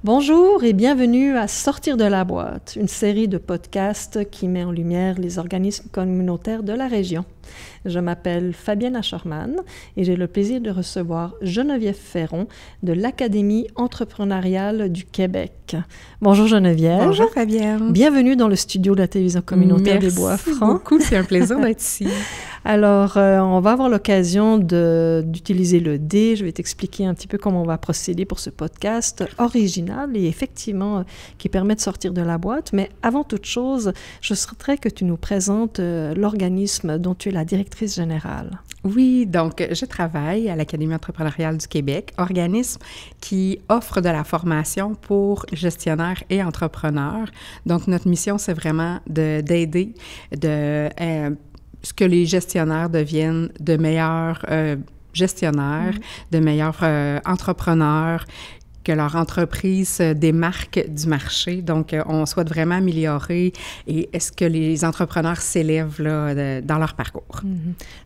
Bonjour et bienvenue à Sortir de la boîte, une série de podcasts qui met en lumière les organismes communautaires de la région. Je m'appelle Fabienne Ascherman et j'ai le plaisir de recevoir Geneviève Ferron de l'Académie entrepreneuriale du Québec. Bonjour Geneviève. Bonjour Fabienne. Bienvenue dans le studio de la télévision communautaire des Bois-Francs. Merci beaucoup, c'est un plaisir d'être ici. Alors, on va avoir l'occasion d'utiliser le dé. Je vais t'expliquer un petit peu comment on va procéder pour ce podcast original et effectivement qui permet de sortir de la boîte. Mais avant toute chose, je souhaiterais que tu nous présentes l'organisme dont tu es la directrice générale. Oui, donc je travaille à l'Académie entrepreneuriale du Québec, organisme qui offre de la formation pour gestionnaires et entrepreneurs. Donc, notre mission, c'est vraiment d'aider ce que les gestionnaires deviennent de meilleurs gestionnaires, de meilleurs entrepreneurs, que leur entreprise se démarque du marché. Donc, on souhaite vraiment améliorer et est-ce que les entrepreneurs s'élèvent là, dans leur parcours.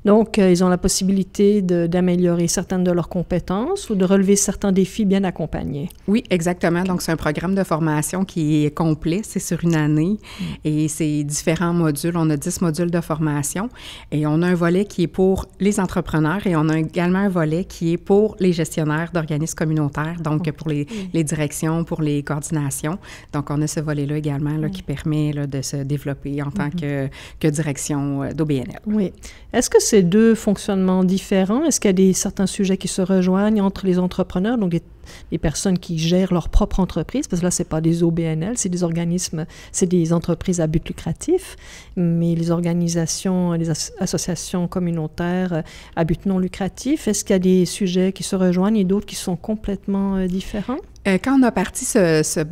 Donc, ils ont la possibilité d'améliorer certaines de leurs compétences ou de relever certains défis bien accompagnés. Oui, exactement. Donc, c'est un programme de formation qui est complet. C'est sur une année et c'est différents modules. On a 10 modules de formation et on a un volet qui est pour les entrepreneurs et on a également un volet qui est pour les gestionnaires d'organismes communautaires, donc pour les directions, pour les coordinations. Donc, on a ce volet-là également là, qui permet là, de se développer en tant que direction d'OBNL. Oui. Est-ce que c'est deux fonctionnements différents? Est-ce qu'il y a certains sujets qui se rejoignent entre les entrepreneurs, donc les personnes qui gèrent leur propre entreprise, parce que là, ce n'est pas des OBNL, c'est des organismes, c'est des entreprises à but lucratif, mais les organisations, les associations communautaires à but non lucratif, est-ce qu'il y a des sujets qui se rejoignent et d'autres qui sont complètement différents? Quand on a parti ce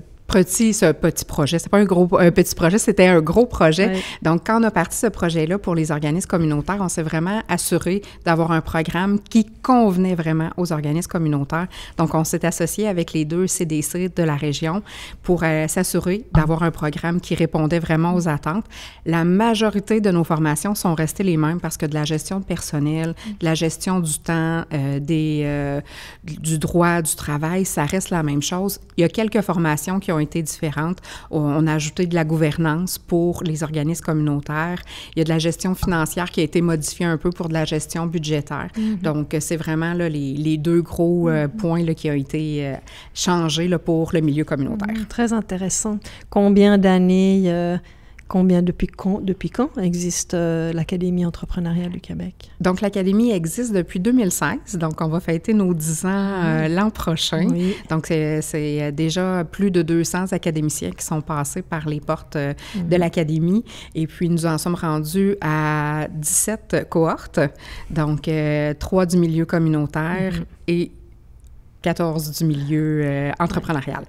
petit projet. C'est pas un petit projet, c'était un gros projet. Oui. Donc, quand on a parti ce projet-là pour les organismes communautaires, on s'est vraiment assuré d'avoir un programme qui convenait vraiment aux organismes communautaires. Donc, on s'est associé avec les 2 CDC de la région pour s'assurer d'avoir un programme qui répondait vraiment aux attentes. La majorité de nos formations sont restées les mêmes parce que de la gestion de personnel, de la gestion du temps, du droit du travail, ça reste la même chose. Il y a quelques formations qui ont été différentes. On a ajouté de la gouvernance pour les organismes communautaires. Il y a de la gestion financière qui a été modifiée un peu pour de la gestion budgétaire. Donc, c'est vraiment là, les 2 gros points là, qui ont été changés là, pour le milieu communautaire. Très intéressant. Combien d'années... Depuis quand existe l'Académie entrepreneuriale du Québec? Donc, l'Académie existe depuis 2016. Donc, on va fêter nos 10 ans l'an prochain. Oui. Donc, c'est déjà plus de 200 académiciens qui sont passés par les portes de l'Académie. Et puis, nous en sommes rendus à 17 cohortes. Donc, 3 du milieu communautaire et 14 du milieu entrepreneurial.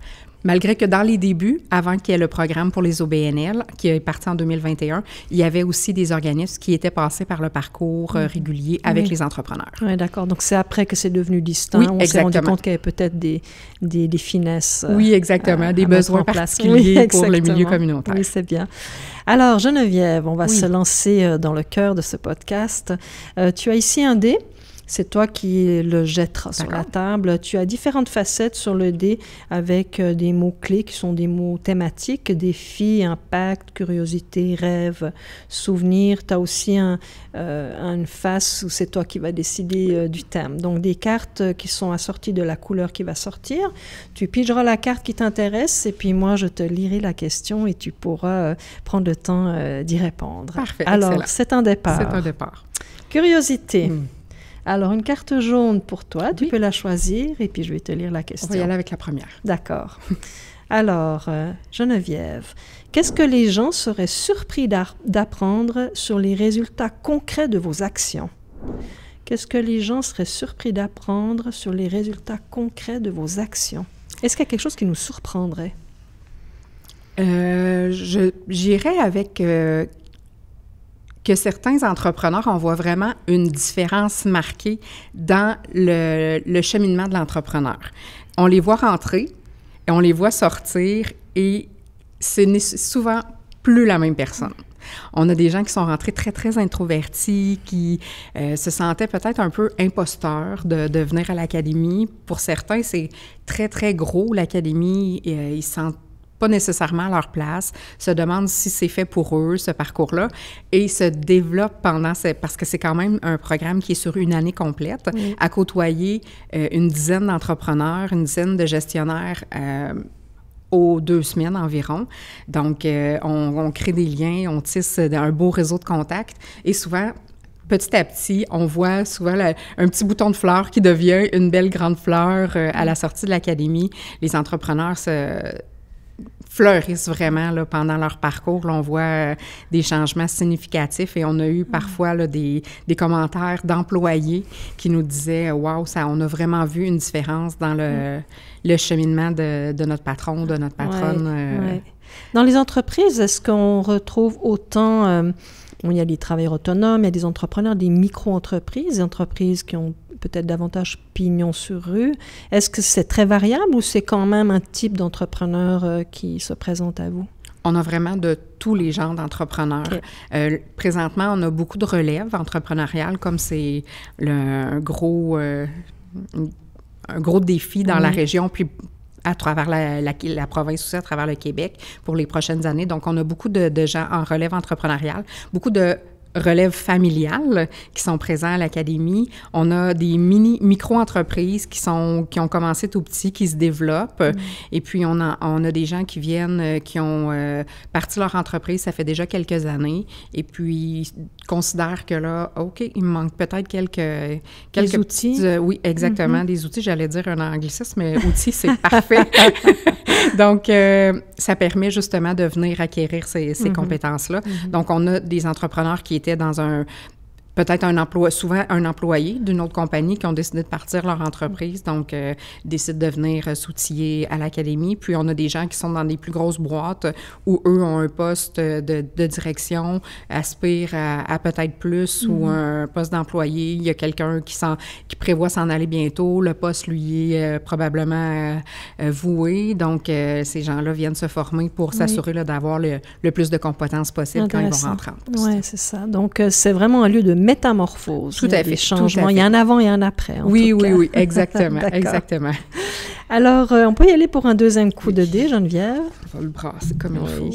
Malgré que dans les débuts, avant qu'il y ait le programme pour les OBNL, qui est parti en 2021, il y avait aussi des organismes qui étaient passés par le parcours régulier avec les entrepreneurs. Oui, d'accord. Donc, c'est après que c'est devenu distinct. Oui, on s'est rendu compte qu'il y avait peut-être des finesses. Oui, exactement. Des besoins particuliers pour le milieu communautaire. Oui, c'est bien. Alors, Geneviève, on va se lancer dans le cœur de ce podcast. Tu as ici un dé. C'est toi qui le jetteras sur la table. Tu as différentes facettes sur le dé avec des mots-clés qui sont des mots thématiques, défi, impact, curiosité, rêve, souvenir. Tu as aussi une face où c'est toi qui vas décider du thème. Donc, des cartes qui sont assorties de la couleur qui va sortir. Tu pigeras la carte qui t'intéresse et puis moi, je te lirai la question et tu pourras prendre le temps d'y répondre. Parfait, alors, excellent. C'est un départ. C'est un départ. Curiosité. Alors, une carte jaune pour toi, tu peux la choisir et puis je vais te lire la question. On va y aller avec la première. D'accord. Alors, Geneviève, qu'est-ce que les gens seraient surpris d'apprendre sur les résultats concrets de vos actions? Qu'est-ce que les gens seraient surpris d'apprendre sur les résultats concrets de vos actions? Est-ce qu'il y a quelque chose qui nous surprendrait? J'irais avec... que certains entrepreneurs, on voit vraiment une différence marquée dans le cheminement de l'entrepreneur. On les voit rentrer et on les voit sortir et ce n'est souvent plus la même personne. On a des gens qui sont rentrés très, très introvertis, qui se sentaient peut-être un peu imposteurs de venir à l'académie. Pour certains, c'est très, très gros, l'académie. Ils se sentent pas nécessairement à leur place, se demandent si c'est fait pour eux, ce parcours-là, et se développent parce que c'est quand même un programme qui est sur une année complète, à côtoyer une dizaine d'entrepreneurs, une dizaine de gestionnaires aux 2 semaines environ. Donc, on crée des liens, on tisse un beau réseau de contacts, et souvent, petit à petit, on voit souvent un petit bouton de fleur qui devient une belle grande fleur à la sortie de l'académie. Les entrepreneurs fleurissent vraiment là, pendant leur parcours. Là, on voit des changements significatifs et on a eu parfois là, des commentaires d'employés qui nous disaient « Wow, on a vraiment vu une différence dans le cheminement de notre patron, de notre patronne. » Ouais. Dans les entreprises, est-ce qu'on retrouve autant... il y a des travailleurs autonomes, il y a des entrepreneurs, des micro-entreprises, des entreprises qui ont peut-être davantage pignon sur rue. Est-ce que c'est très variable ou c'est quand même un type d'entrepreneur qui se présente à vous? On a vraiment de tous les genres d'entrepreneurs. Okay. Présentement, on a beaucoup de relèves entrepreneuriales, comme c'est un gros défi dans la région, puis à travers la province aussi, à travers le Québec, pour les prochaines années. Donc, on a beaucoup de gens en relève entrepreneuriale, beaucoup de relève familiale qui sont présents à l'académie. On a des micro-entreprises qui ont commencé tout petits, qui se développent. Et puis, on a des gens qui viennent, qui ont parti leur entreprise, ça fait déjà quelques années, et puis considèrent que là, OK, il me manque peut-être quelques outils. Oui, exactement, des outils. J'allais dire un anglicisme, mais outils, c'est parfait. Donc, ça permet justement de venir acquérir ces compétences-là. Donc, on a des entrepreneurs qui étaient dans souvent un employé d'une autre compagnie qui ont décidé de partir leur entreprise, donc décident de venir s'outiller à l'académie. Puis on a des gens qui sont dans des plus grosses boîtes où eux ont un poste de direction, aspirent à peut-être plus, ou un poste d'employé. Il y a quelqu'un qui prévoit s'en aller bientôt. Le poste, lui, est probablement voué. Donc, ces gens-là viennent se former pour s'assurer là, d'avoir le plus de compétences possible quand ils vont rentrer en poste. Oui, c'est ça. Donc, c'est vraiment un lieu de métamorphose. Tout à fait. Des changements. Il y a un avant et un après. Oui, exactement. Exactement. Alors, on peut y aller pour un deuxième coup de dé, Geneviève. On va le brasser comme il faut.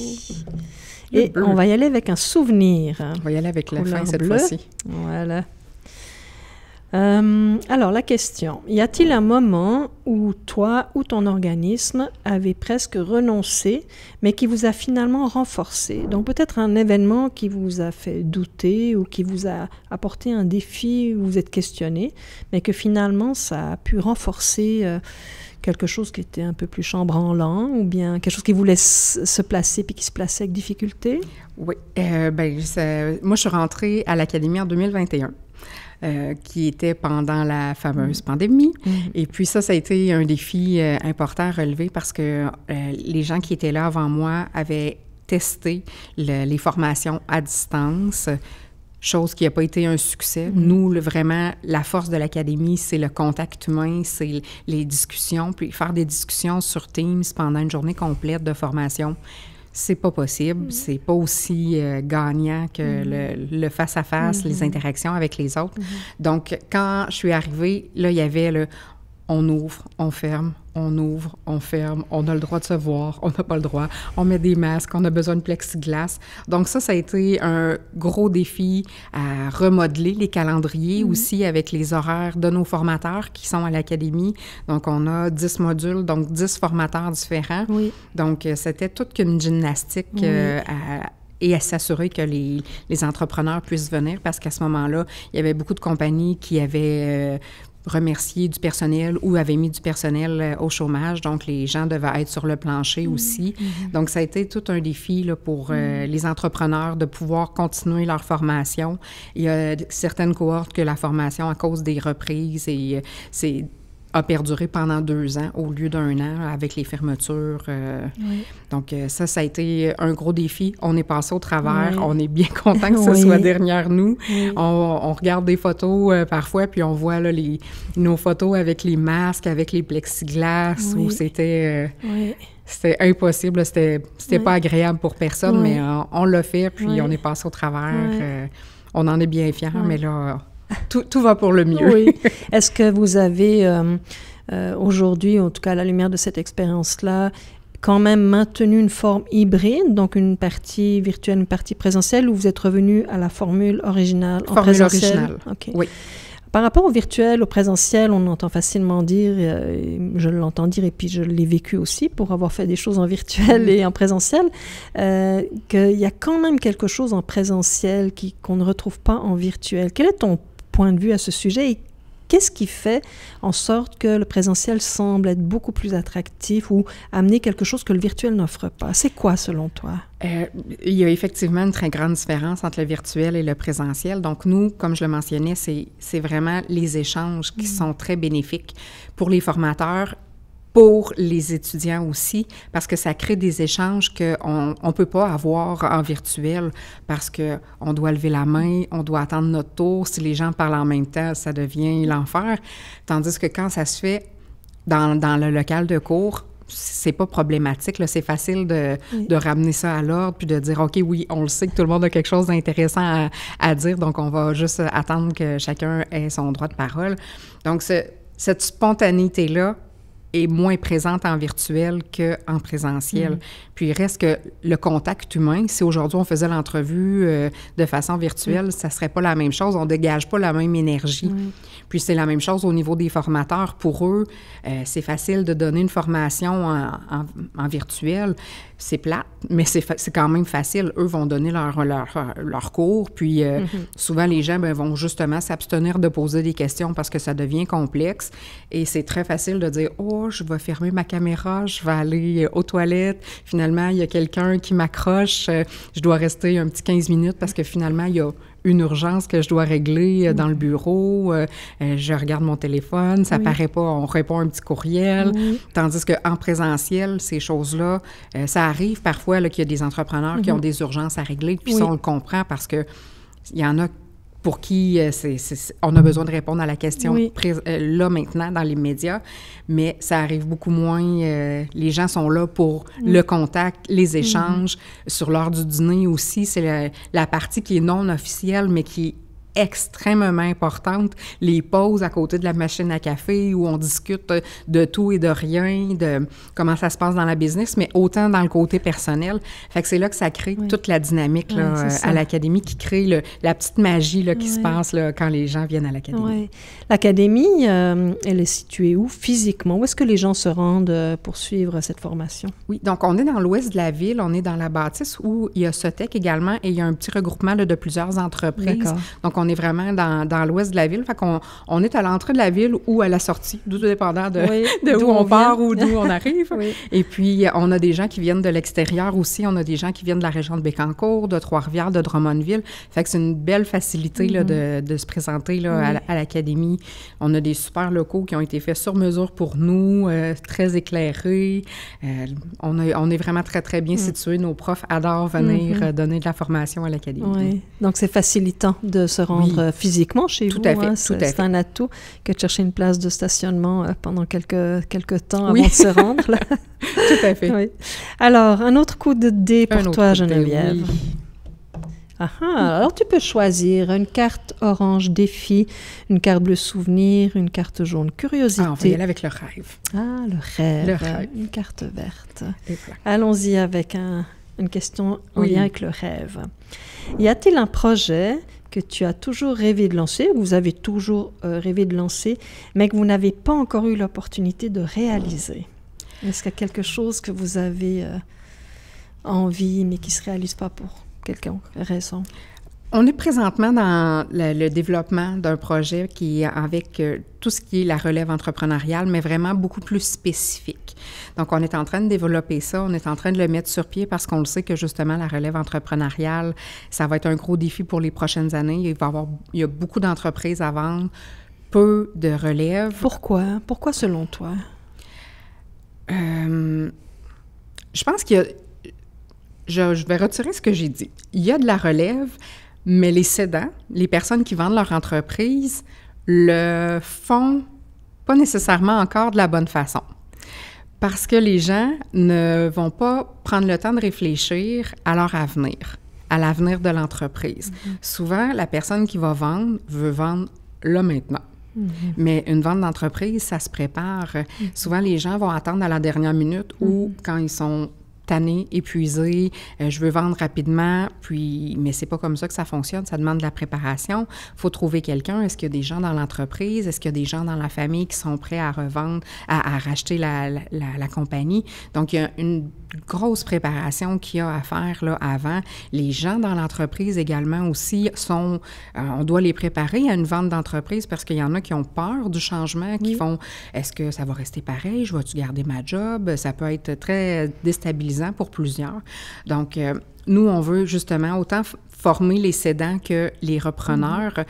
Et on va y aller avec un souvenir. On va y aller avec la fin cette fois-ci. Voilà. Alors, la question. Y a-t-il un moment où toi ou ton organisme avez presque renoncé, mais qui vous a finalement renforcé? Donc, peut-être un événement qui vous a fait douter ou qui vous a apporté un défi où vous êtes questionné, mais que finalement, ça a pu renforcer quelque chose qui était un peu plus chambranlant ou bien quelque chose qui voulait se placer puis qui se plaçait avec difficulté? Oui. Moi, je suis rentrée à l'Académie en 2021. Qui était pendant la fameuse pandémie. Et puis ça a été un défi important à relever parce que les gens qui étaient là avant moi avaient testé les formations à distance, chose qui n'a pas été un succès. Nous, vraiment, la force de l'Académie, c'est le contact humain, c'est les discussions, puis faire des discussions sur Teams pendant une journée complète de formation. C'est pas possible, c'est pas aussi gagnant que le face-à-face, les interactions avec les autres. Donc, quand je suis arrivée, là, il y avait on ouvre, on ferme, on ouvre, on ferme, on a le droit de se voir, on n'a pas le droit, on met des masques, on a besoin de plexiglas. Donc ça a été un gros défi à remodeler les calendriers aussi avec les horaires de nos formateurs qui sont à l'Académie. Donc on a 10 modules, donc 10 formateurs différents. Oui. Donc c'était toute une gymnastique et à s'assurer que les entrepreneurs puissent venir parce qu'à ce moment-là, il y avait beaucoup de compagnies qui avaient remercier du personnel ou avaient mis du personnel au chômage. Donc, les gens devaient être sur le plancher aussi. Donc, ça a été tout un défi là, pour les entrepreneurs de pouvoir continuer leur formation. Il y a certaines cohortes que la formation, à cause des reprises, a perduré pendant 2 ans au lieu d'1 an avec les fermetures. Donc, ça a été un gros défi. On est passé au travers. On est bien content que ce soit derrière nous. On regarde des photos parfois, puis on voit là, nos photos avec les masques, avec les plexiglas, où c'était... c'était impossible, c'était pas agréable pour personne, mais on l'a fait, puis on est passé au travers. On en est bien fiers, mais là, tout va pour le mieux. Oui. Est-ce que vous avez, aujourd'hui, en tout cas à la lumière de cette expérience-là, quand même maintenu une forme hybride, donc une partie virtuelle, une partie présentielle, ou vous êtes revenu à la formule originale en présentiel? Originale, okay. Oui. Par rapport au virtuel, au présentiel, on entend facilement dire, je l'entends dire et puis je l'ai vécu aussi pour avoir fait des choses en virtuel et en présentiel, qu'il y a quand même quelque chose en présentiel qu'on ne retrouve pas en virtuel. Quel est ton point de vue à ce sujet et qu'est-ce qui fait en sorte que le présentiel semble être beaucoup plus attractif ou amener quelque chose que le virtuel n'offre pas? C'est quoi selon toi? Il y a effectivement une très grande différence entre le virtuel et le présentiel. Donc nous, comme je le mentionnais, c'est vraiment les échanges qui sont très bénéfiques pour les formateurs, pour les étudiants aussi, parce que ça crée des échanges qu'on ne peut pas avoir en virtuel parce qu'on doit lever la main, on doit attendre notre tour. Si les gens parlent en même temps, ça devient l'enfer. Tandis que quand ça se fait dans le local de cours, c'est pas problématique, là. C'est facile de ramener ça à l'ordre puis de dire, OK, oui, on le sait que tout le monde a quelque chose d'intéressant à dire, donc on va juste attendre que chacun ait son droit de parole. Donc, cette spontanéité-là est moins présente en virtuel qu'en présentiel. Puis il reste que le contact humain, si aujourd'hui on faisait l'entrevue de façon virtuelle, ça serait pas la même chose, on dégage pas la même énergie. Puis c'est la même chose au niveau des formateurs. Pour eux, c'est facile de donner une formation en virtuel. C'est plate, mais c'est quand même facile. Eux vont donner leur cours, puis souvent les gens vont justement s'abstenir de poser des questions parce que ça devient complexe. Et c'est très facile de dire « Oh, je vais fermer ma caméra, je vais aller aux toilettes. Finalement, il y a quelqu'un qui m'accroche, je dois rester un petit 15 minutes parce que finalement, il y a une urgence que je dois régler dans le bureau, je regarde mon téléphone, ça paraît pas, on répond à un petit courriel, tandis qu'en présentiel, ces choses-là, ça arrive parfois là, qu'il y a des entrepreneurs qui ont des urgences à régler, puis ça, on le comprend parce que il y en a pour qui on a besoin de répondre à la question là, maintenant, dans les médias, mais ça arrive beaucoup moins. Les gens sont là pour le contact, les échanges. Sur l'heure du dîner aussi, c'est la partie qui est non officielle, mais qui est extrêmement importante, les pauses à côté de la machine à café où on discute de tout et de rien, de comment ça se passe dans la business, mais autant dans le côté personnel. Fait que c'est là que ça crée toute la dynamique là, à l'Académie, qui crée la petite magie là, qui se passe là, quand les gens viennent à l'Académie. Oui. L'Académie, elle est située où physiquement? Où est-ce que les gens se rendent pour suivre cette formation? Oui, donc on est dans l'ouest de la ville, on est dans la bâtisse où il y a Sotec également et il y a un petit regroupement là, de plusieurs entreprises. D'accord. Donc on est vraiment dans l'ouest de la ville. Fait qu'on est à l'entrée de la ville ou à la sortie, tout dépendant de où on part ou d'où on arrive. Et puis, on a des gens qui viennent de l'extérieur aussi. On a des gens qui viennent de la région de Bécancour, de Trois-Rivières, de Drummondville. Fait que c'est une belle facilité là, de se présenter là, à l'Académie. On a des super locaux qui ont été faits sur mesure pour nous, très éclairés. On est vraiment très, très bien situés. Nos profs adorent venir donner de la formation à l'Académie. Oui. Donc, c'est facilitant de se rendre physiquement chez vous. Tout à fait. C'est un atout que de chercher une place de stationnement pendant quelques temps avant de se rendre. Là. Tout à fait. Oui. Alors, un autre coup de dé pour toi, Geneviève. Alors tu peux choisir une carte orange défi, une carte bleue souvenir, une carte jaune curiosité. On va y aller avec le rêve. Le rêve. Une carte verte. Allons-y avec une question en lien avec le rêve. Y a-t-il un projet que tu as toujours rêvé de lancer, ou vous avez toujours rêvé de lancer, mais que vous n'avez pas encore eu l'opportunité de réaliser? Est-ce qu'il y a quelque chose que vous avez envie, mais qui ne se réalise pas pour quelconque raison? On est présentement dans le développement d'un projet qui est avec tout ce qui est la relève entrepreneuriale, mais vraiment beaucoup plus spécifique. Donc, on est en train de développer ça, on est en train de le mettre sur pied parce qu'on le sait que justement, la relève entrepreneuriale, ça va être un gros défi pour les prochaines années. Il y a beaucoup d'entreprises à vendre, peu de relève. Pourquoi? Pourquoi selon toi? Je pense qu'il y a... Je vais retirer ce que j'ai dit. Il y a de la relève, mais les cédants, les personnes qui vendent leur entreprise, le font pas nécessairement encore de la bonne façon. Parce que les gens ne vont pas prendre le temps de réfléchir à leur avenir, à l'avenir de l'entreprise. Souvent, la personne qui va vendre veut vendre là maintenant. Mais une vente d'entreprise, ça se prépare. Souvent, les gens vont attendre à la dernière minute ou quand ils sont tannés, épuisés, je veux vendre rapidement, mais c'est pas comme ça que ça fonctionne, ça demande de la préparation. Il faut trouver quelqu'un. Est-ce qu'il y a des gens dans l'entreprise? Est-ce qu'il y a des gens dans la famille qui sont prêts à revendre, à racheter la compagnie? Donc, il y a une grosse préparation qu'il y a à faire là, avant. Les gens dans l'entreprise également aussi on doit les préparer à une vente d'entreprise parce qu'il y en a qui ont peur du changement, qui font, est-ce que ça va rester pareil? Je vais-tu garder ma job? Ça peut être très déstabilisant pour plusieurs. Donc, nous, on veut justement autant former les cédants que les repreneurs,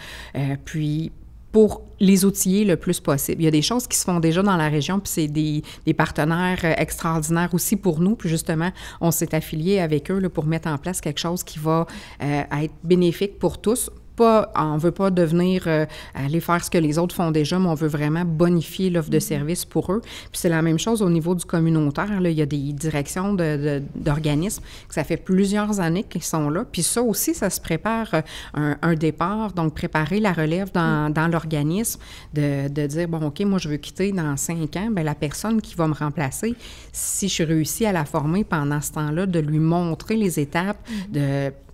puis pour les outiller le plus possible. Il y a des choses qui se font déjà dans la région, puis c'est des partenaires extraordinaires aussi pour nous. Puis justement, on s'est affilié avec eux là, pour mettre en place quelque chose qui va être bénéfique pour tous. On ne veut pas devenir aller faire ce que les autres font déjà, mais on veut vraiment bonifier l'offre de service pour eux. Puis c'est la même chose au niveau du communautaire. Là, il y a des directions d'organismes que ça fait plusieurs années qu'ils sont là. Puis ça aussi, ça se prépare un départ, donc préparer la relève dans l'organisme, de dire, bon, OK, moi, je veux quitter dans 5 ans. Bien, la personne qui va me remplacer, si je réussis à la former pendant ce temps-là, de lui montrer les étapes,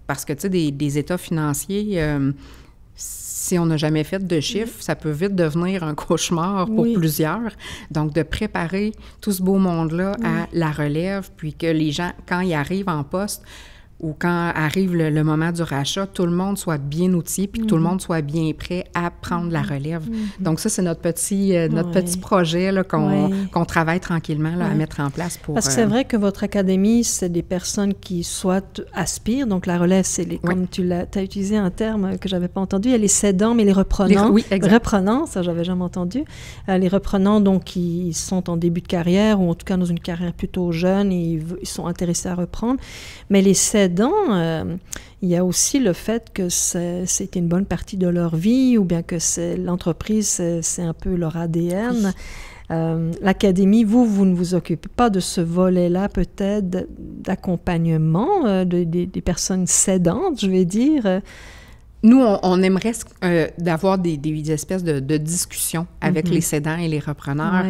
parce que, tu sais, des états financiers, si on n'a jamais fait de chiffres, ça peut vite devenir un cauchemar pour plusieurs. Donc, de préparer tout ce beau monde-là à la relève, puis que les gens, quand ils arrivent en poste, ou quand arrive le moment du rachat, tout le monde soit bien outillé puis que tout le monde soit bien prêt à prendre la relève. Donc ça, c'est notre petit projet là, qu'on travaille tranquillement là, à mettre en place pour... Parce que c'est vrai que votre académie, c'est des personnes qui soit aspirent, donc la relève, c'est comme tu as utilisé un terme que j'avais pas entendu, il y a les cédants, mais les reprenants. Reprenants, ça j'avais jamais entendu. Les reprenants, donc, ils sont en début de carrière ou en tout cas dans une carrière plutôt jeune et ils sont intéressés à reprendre. Mais les cédants, il y a aussi le fait que c'était une bonne partie de leur vie ou bien que l'entreprise, c'est un peu leur ADN. L'académie, vous ne vous occupez pas de ce volet-là, peut-être d'accompagnement des personnes cédantes, je vais dire. Nous, on aimerait d'avoir des espèces de discussions avec les cédants et les repreneurs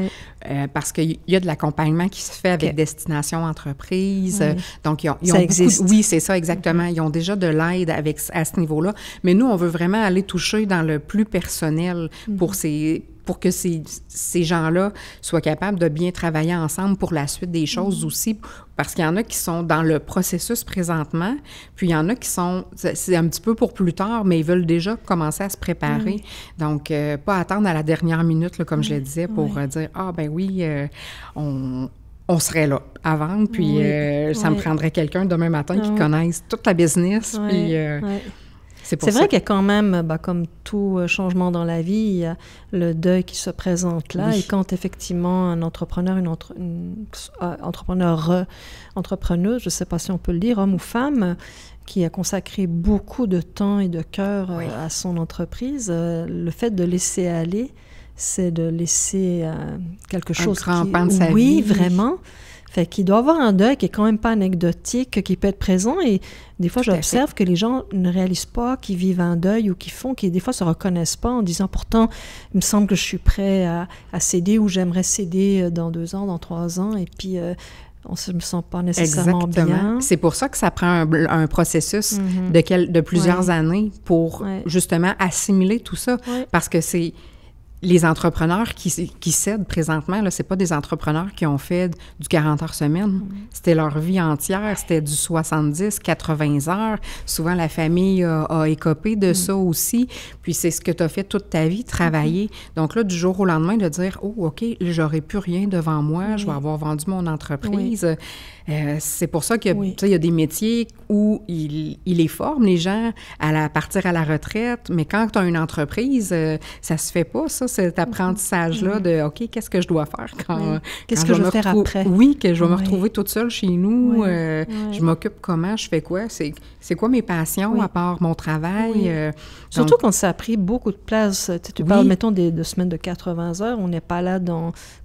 parce qu'il y a de l'accompagnement qui se fait avec Destination Entreprise. Donc, ils ont ça existe. Oui, c'est ça, exactement. Ils ont déjà de l'aide à ce niveau-là. Mais nous, on veut vraiment aller toucher dans le plus personnel pour que ces gens-là soient capables de bien travailler ensemble pour la suite des choses aussi, parce qu'il y en a qui sont dans le processus présentement, puis il y en a qui c'est un petit peu pour plus tard, mais ils veulent déjà commencer à se préparer. Donc, pas attendre à la dernière minute, là, comme je le disais, pour dire « Ah, ben oui, on serait là à vendre, puis ça me prendrait quelqu'un demain matin qui connaisse toute la business, puis... C'est vrai qu'il y a quand même, comme tout changement dans la vie, il y a le deuil qui se présente là. Et quand effectivement un entrepreneur, entrepreneuse, je ne sais pas si on peut le dire, homme ou femme, qui a consacré beaucoup de temps et de cœur à son entreprise, le fait de laisser aller, c'est de laisser quelque chose qui... Un grand pan de sa vie. Oui, vraiment. Fait qu'il doit avoir un deuil qui est quand même pas anecdotique, qui peut être présent. Et des fois, j'observe que les gens ne réalisent pas qu'ils vivent un deuil ou qui des fois se reconnaissent pas en disant pourtant, il me semble que je suis prêt à céder ou j'aimerais céder dans 2 ans, dans 3 ans. Et puis, on ne me sent pas nécessairement bien. C'est pour ça que ça prend un processus de plusieurs années pour justement assimiler tout ça. Parce que c'est... Les entrepreneurs qui cèdent présentement, là, c'est pas des entrepreneurs qui ont fait du 40 heures semaine. C'était leur vie entière, c'était du 70, 80 heures. Souvent, la famille a écopé de ça aussi. Puis c'est ce que tu as fait toute ta vie, travailler. Donc là, du jour au lendemain, de dire « Oh, OK, j'aurai plus rien devant moi, je vais avoir vendu mon entreprise. C'est pour ça qu'il y a des métiers où ils les forment, les gens, à partir à la retraite. Mais quand tu as une entreprise, ça se fait pas, ça. cet apprentissage-là de, OK, qu'est-ce que je dois faire quand qu'est-ce que je vais faire après? Oui, que je vais me retrouver toute seule chez nous. Je m'occupe comment? Je fais quoi? C'est quoi mes passions à part mon travail? Surtout quand ça a pris beaucoup de place. Tu parles, mettons, de semaines de 80 heures. On n'est pas là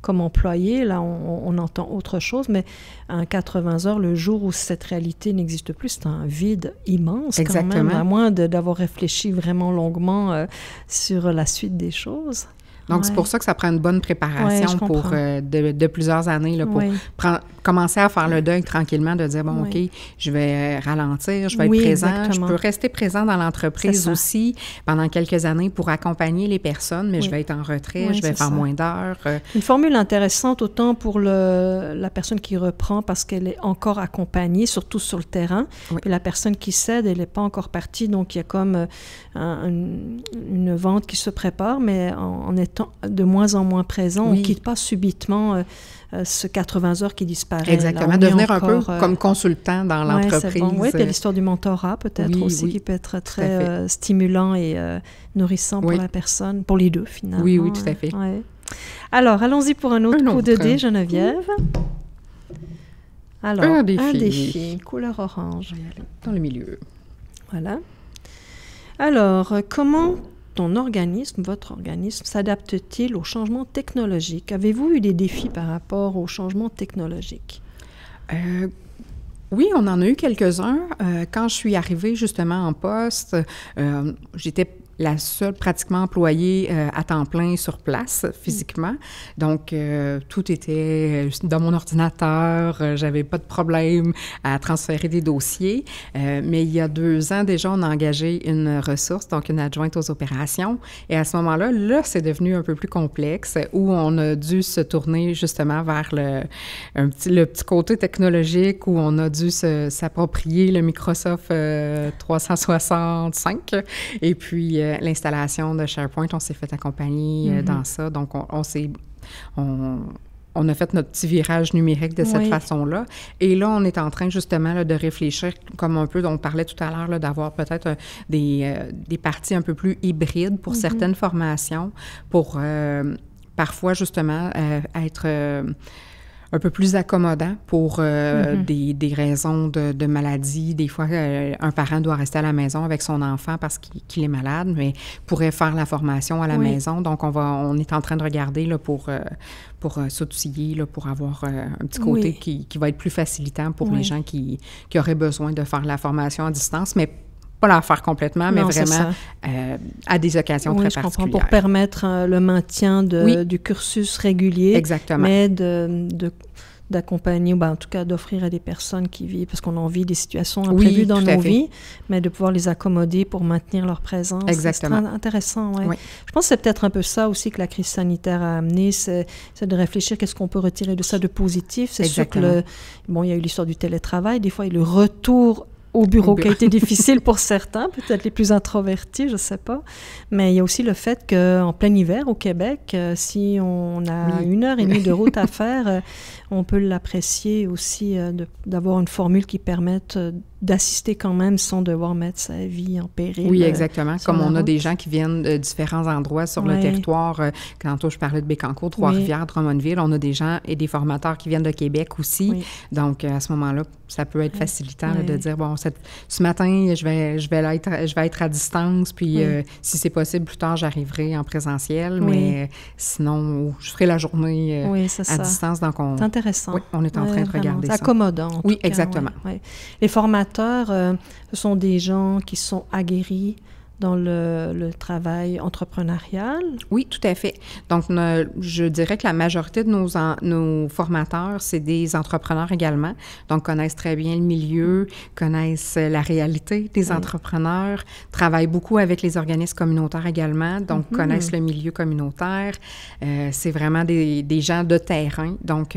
comme employé. Là, on entend autre chose. Mais en 80 heures, le jour où cette réalité n'existe plus, c'est un vide immense quand même, à moins d'avoir réfléchi vraiment longuement sur la suite des choses. Donc, c'est pour ça que ça prend une bonne préparation pour de plusieurs années là, pour commencer à faire le deuil tranquillement, de dire, bon, OK, je vais ralentir, je vais être présent. Exactement. Je peux rester présent dans l'entreprise aussi pendant quelques années pour accompagner les personnes, mais je vais être en retrait, je vais faire moins d'heures. Une formule intéressante autant pour la personne qui reprend parce qu'elle est encore accompagnée, surtout sur le terrain, et la personne qui cède, elle n'est pas encore partie, donc il y a comme une vente qui se prépare, mais en étant de moins en moins présent, on ne quitte pas subitement ce 80 heures qui disparaît. Exactement, devenir un peu comme consultant dans l'entreprise. C'est bon. Oui, puis il y a l'histoire du mentorat peut-être aussi qui peut être très stimulant et nourrissant pour la personne, pour les deux finalement. Oui, tout à fait. Alors, allons-y pour un autre coup de dé, Geneviève. Alors, un défi, couleur orange. Je vais aller dans le milieu. Voilà. Alors, comment votre organisme, s'adapte-t-il aux changements technologiques? Avez-vous eu des défis par rapport aux changements technologiques? Oui, on en a eu quelques-uns. Quand je suis arrivée justement en poste, j'étais la seule pratiquement employée à temps plein sur place, physiquement. Donc, tout était dans mon ordinateur. J'avais pas de problème à transférer des dossiers. Mais il y a 2 ans déjà, on a engagé une ressource, donc une adjointe aux opérations. Et à ce moment-là, c'est devenu un peu plus complexe, où on a dû se tourner justement vers le petit côté technologique, où on a dû s'approprier le Microsoft 365. Et puis, l'installation de SharePoint, on s'est fait accompagner dans ça. Donc, on a fait notre petit virage numérique de cette façon-là. Et là, on est en train justement là, de réfléchir, comme un peu, on parlait tout à l'heure, là, d'avoir peut-être des parties un peu plus hybrides pour certaines formations, pour parfois justement être un peu plus accommodant pour des raisons de maladie. Des fois, un parent doit rester à la maison avec son enfant parce qu'il est malade, mais pourrait faire la formation à la maison. Donc, on est en train de regarder là, pour s'outiller, là, pour avoir un petit côté qui va être plus facilitant pour les gens qui auraient besoin de faire la formation à distance, mais pas la faire complètement, mais vraiment à des occasions très particulières. Je comprends, pour permettre le maintien du cursus régulier. Exactement. Mais d'accompagner, en tout cas d'offrir à des personnes qui vivent, parce qu'on en vit des situations imprévues dans nos vies, mais de pouvoir les accommoder pour maintenir leur présence. Exactement. C'est très intéressant, oui. Je pense que c'est peut-être un peu ça aussi que la crise sanitaire a amené, c'est de réfléchir qu'est-ce qu'on peut retirer de ça de positif. C'est sûr que il y a eu l'histoire du télétravail, des fois, il y a le retour au bureau qui a été difficile pour certains, peut-être les plus introvertis, je ne sais pas. Mais il y a aussi le fait qu'en plein hiver, au Québec, si on a 1h30 de route à faire, on peut l'apprécier aussi d'avoir une formule qui permette d'assister quand même sans devoir mettre sa vie en péril. Oui, exactement. Comme on a des gens qui viennent de différents endroits sur le territoire. Tantôt, je parlais de Bécancour, Trois-Rivières, Drummondville. On a des gens et des formateurs qui viennent de Québec aussi. Oui. Donc, à ce moment-là, ça peut être facilitant de dire, bon, ce matin, je vais être à distance, puis si c'est possible, plus tard, j'arriverai en présentiel, mais sinon, je ferai la journée à distance. Donc, c'est intéressant. Oui, on est en train de regarder ça. C'est accommodant. Oui, exactement. Les formateurs, ce sont des gens qui sont aguerris dans le travail entrepreneurial? Oui, tout à fait. Donc, je dirais que la majorité de nos formateurs, c'est des entrepreneurs également. Donc, connaissent très bien le milieu, connaissent la réalité des entrepreneurs, travaillent beaucoup avec les organismes communautaires également, donc connaissent le milieu communautaire. C'est vraiment des gens de terrain. Donc,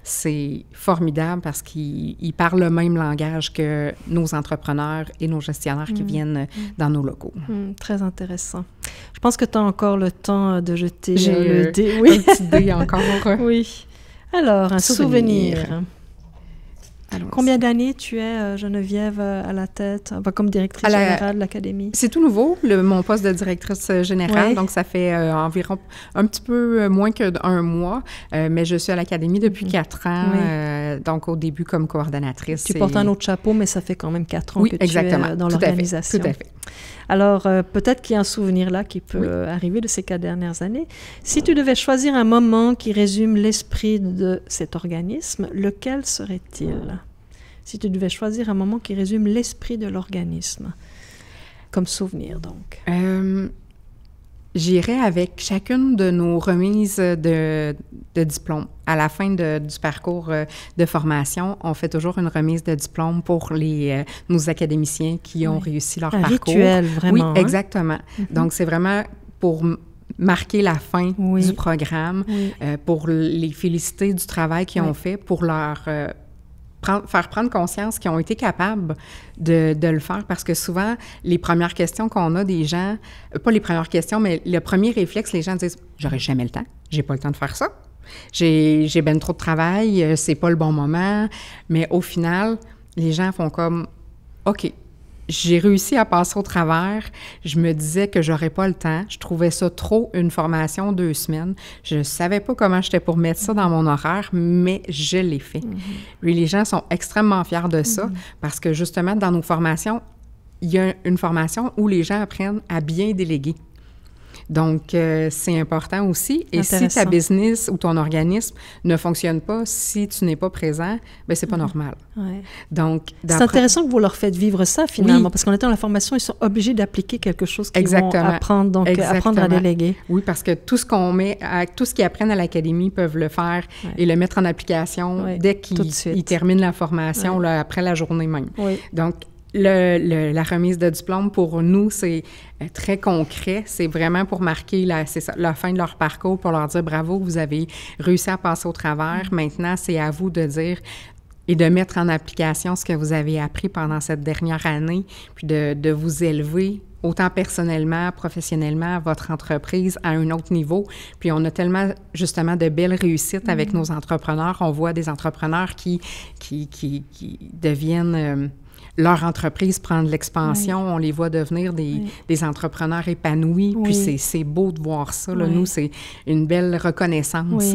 c'est formidable parce qu'ils parlent le même langage que nos entrepreneurs et nos gestionnaires qui viennent dans nos locaux. Très intéressant. Je pense que tu as encore le temps de jeter le dé. Oui, un petit dé encore. Oui. Alors, un souvenir. Combien d'années tu es, Geneviève, à la tête, comme directrice générale de l'Académie? C'est tout nouveau, mon poste de directrice générale, donc ça fait environ un petit peu moins qu'un mois, mais je suis à l'Académie depuis 4 ans, donc au début comme coordonnatrice. Tu portes un autre chapeau, mais ça fait quand même 4 ans que tu es dans l'organisation. Tout à fait. Alors, peut-être qu'il y a un souvenir là qui peut arriver de ces 4 dernières années. Si tu devais choisir un moment qui résume l'esprit de cet organisme, lequel serait-il? Si tu devais choisir un moment qui résume l'esprit de l'organisme, comme souvenir, donc. J'irais avec chacune de nos remises de diplômes. À la fin du parcours de formation, on fait toujours une remise de diplôme pour nos académiciens qui ont réussi leur parcours. Rituel, vraiment. Oui, exactement. Donc, c'est vraiment pour marquer la fin du programme, pour les féliciter du travail qu'ils ont fait, pour leur faire prendre conscience qu'ils ont été capables de le faire, parce que souvent, les premières questions qu'on a des gens, pas les premières questions, mais le premier réflexe, les gens disent « J'aurai jamais le temps, j'ai pas le temps de faire ça, j'ai ben trop de travail, c'est pas le bon moment », mais au final, les gens font comme « OK, j'ai réussi à passer au travers. Je me disais que j'aurais pas le temps. Je trouvais ça trop, une formation 2 semaines. Je savais pas comment j'étais pour mettre ça dans mon horaire, mais je l'ai fait. Et les gens sont extrêmement fiers de ça parce que justement, dans nos formations, il y a une formation où les gens apprennent à bien déléguer. Donc, c'est important aussi. Et si ta business ou ton organisme ne fonctionne pas, si tu n'es pas présent, bien, c'est pas normal. Donc, c'est intéressant que vous leur faites vivre ça, finalement, parce qu'en étant dans la formation, ils sont obligés d'appliquer quelque chose qu'ils vont apprendre, donc apprendre à déléguer. Oui, parce que tout ce qu'on met, tout ce qu'ils apprennent à l'Académie, peuvent le faire et le mettre en application dès qu'ils terminent la formation, là, après la journée même. Donc, la remise de diplôme, pour nous, c'est très concret. C'est vraiment pour marquer la fin de leur parcours, pour leur dire « Bravo, vous avez réussi à passer au travers. Maintenant, c'est à vous de dire et de mettre en application ce que vous avez appris pendant cette dernière année, puis de vous élever autant personnellement, professionnellement, votre entreprise à un autre niveau. Puis on a tellement, justement, de belles réussites avec nos entrepreneurs. On voit des entrepreneurs qui deviennent... leur entreprise prend de l'expansion, on les voit devenir des entrepreneurs épanouis, puis c'est beau de voir ça. Là. Nous, c'est une belle reconnaissance.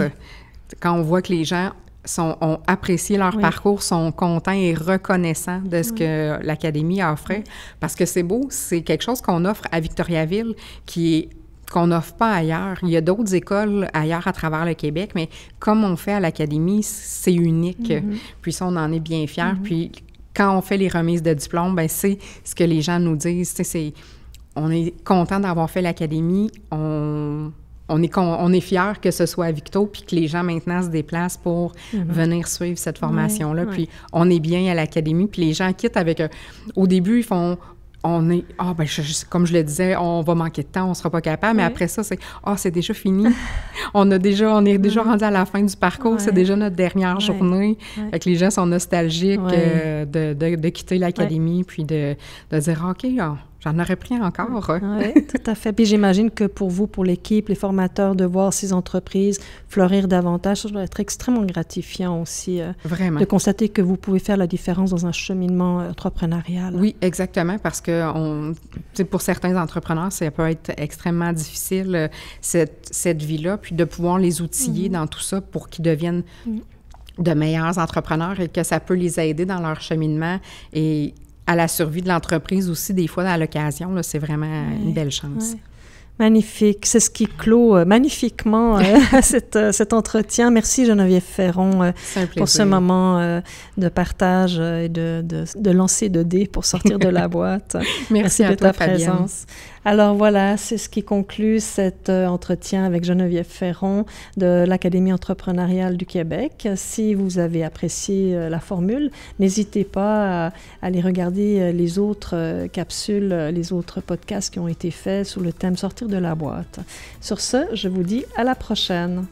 Quand on voit que les gens ont apprécié leur parcours, sont contents et reconnaissants de ce que l'Académie a offert, parce que c'est beau, c'est quelque chose qu'on offre à Victoriaville qu'on n'offre pas ailleurs. Il y a d'autres écoles ailleurs à travers le Québec, mais comme on fait à l'Académie, c'est unique. Puis ça, on en est bien fiers. Puis quand on fait les remises de diplôme, bien, c'est ce que les gens nous disent. On est content d'avoir fait l'Académie. On est fiers que ce soit à Victo, puis que les gens maintenant se déplacent pour venir suivre cette formation-là. Puis on est bien à l'Académie, puis les gens quittent avec... au début, ils font... comme je le disais, on va manquer de temps, on ne sera pas capable, mais après ça, c'est déjà fini. on est déjà rendu à la fin du parcours, c'est déjà notre dernière journée. Fait que les gens sont nostalgiques de quitter l'Académie, puis de dire « OK, j'en aurais pris encore. » Oui, tout à fait. Puis j'imagine que pour vous, pour l'équipe, les formateurs, de voir ces entreprises fleurir davantage, ça doit être extrêmement gratifiant aussi. Vraiment. De constater que vous pouvez faire la différence dans un cheminement entrepreneurial. Oui, exactement, parce que pour certains entrepreneurs, ça peut être extrêmement difficile, cette vie-là, puis de pouvoir les outiller dans tout ça pour qu'ils deviennent de meilleurs entrepreneurs et que ça peut les aider dans leur cheminement et à la survie de l'entreprise aussi, des fois, à l'occasion. Là, c'est vraiment une belle chance. Magnifique. C'est ce qui clôt magnifiquement cet entretien. Merci, Geneviève Ferron, pour ce moment de partage et de lancer de dés pour sortir de la boîte. Merci de toi, ta présence. Alors voilà, c'est ce qui conclut cet entretien avec Geneviève Ferron de l'Académie entrepreneuriale du Québec. Si vous avez apprécié la formule, n'hésitez pas à aller regarder les autres capsules, les autres podcasts qui ont été faits sous le thème « Sortir de la boîte ». Sur ce, je vous dis à la prochaine.